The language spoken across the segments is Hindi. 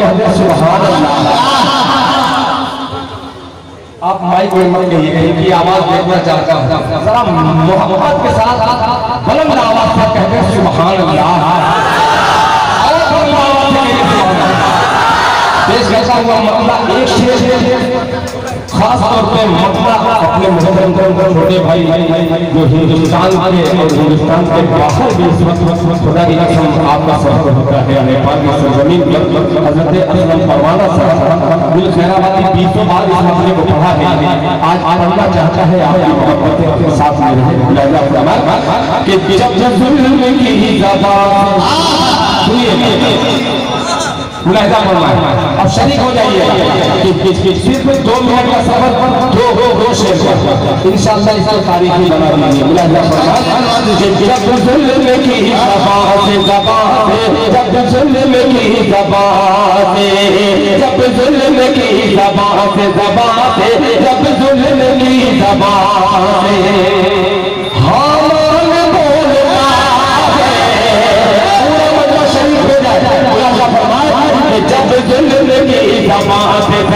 कहते हैं सुभान अल्लाह। आप माइक में मत कहिए कि आवाज देखना चाहता हूं, जरा मोहब्बत के साथ बुलंद आवाज से कहते हैं सुभान अल्लाह। पेश कैसा हुआ मसला एक शेर खास तौर पे मसला अपने मुहर्रम छोटे भाई जो हिंदुस्तान के और हिंदुस्तान के बाहर भी इस वक्त खुदा की कसम आपका सफर होता है नेपाल की सरजमीन पर हजरत असलम परवाना साहब दिल खैराबादी 20 बार इस मसले को पढ़ा है। आज पढ़ना चाहता है आपकी मोहब्बत अपने साथ में रहे कि जब जुल्म की ज़बान सुनिए मुलाहिजा फरमाए। अब शरीक हो जाइए कि सिर्फ 2 मिनट का सफर दो शेर इंशाअल्लाह इसको तारीखी बना दीजिए। मुलाहिजा फरमाए कि जब जुल्म की ज़बान से जब जुल्म की ज़बान से जब जुल्म की ज़बान से जब जुल्म की ज़बान से जब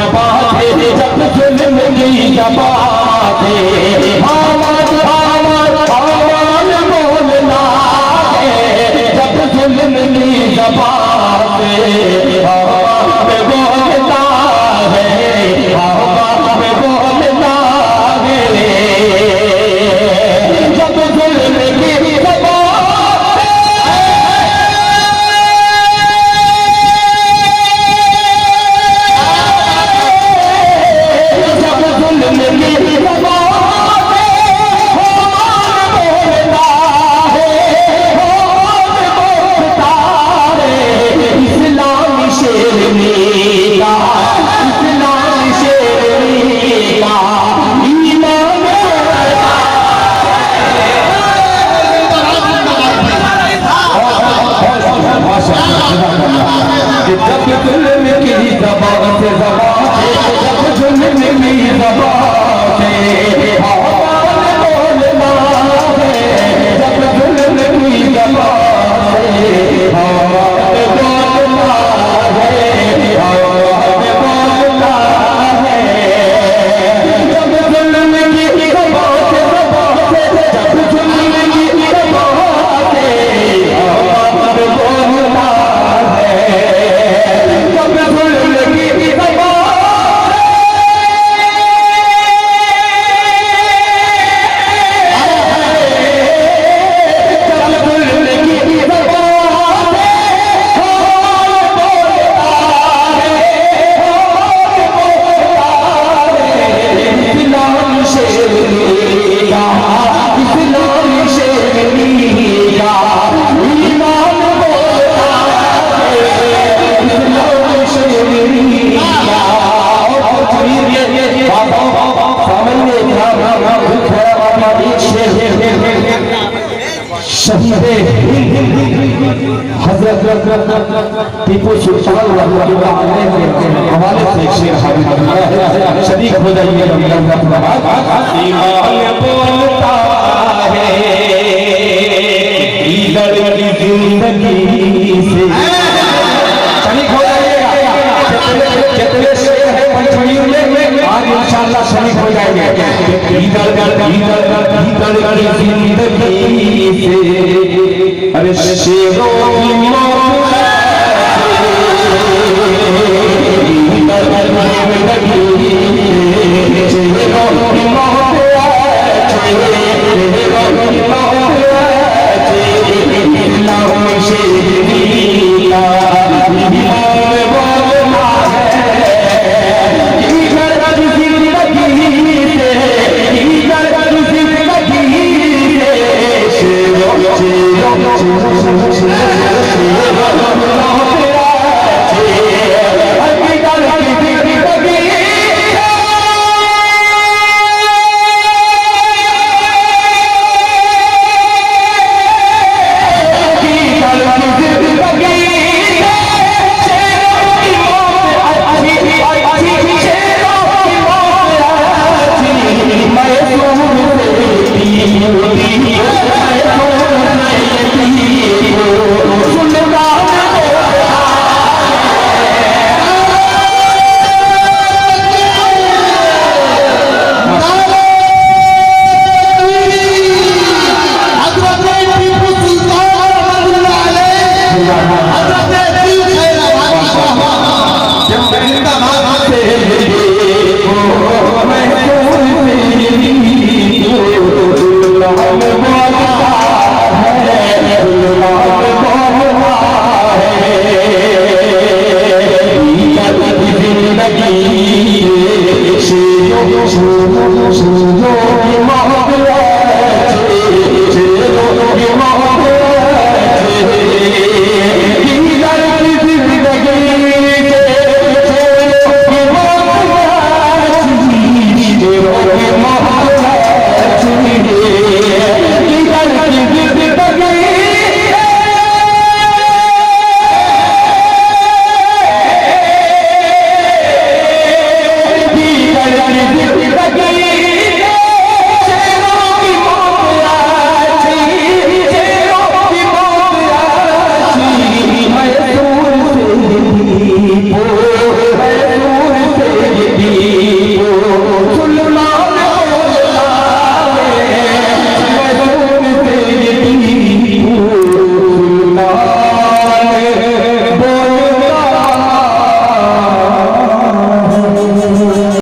जुल्म की ज़बान से जब जुल्म की ज़बान से बोलना है जब जुल्म की ज़बान से बोलना है बोलना है जब जुल्म की टीपू सुल्तान के हवाले से शेर शरीक हो जाइए। ईमान बोलता है ईदर की जिंदगी से शरीक हो जाइएगा। जितने शेर है पंचमी में आज इंशाअल्लाह शरीक हो जाएंगे। ईदर की जिंदगी से अरे शेरों की मौत सुयोगी मोहम्मद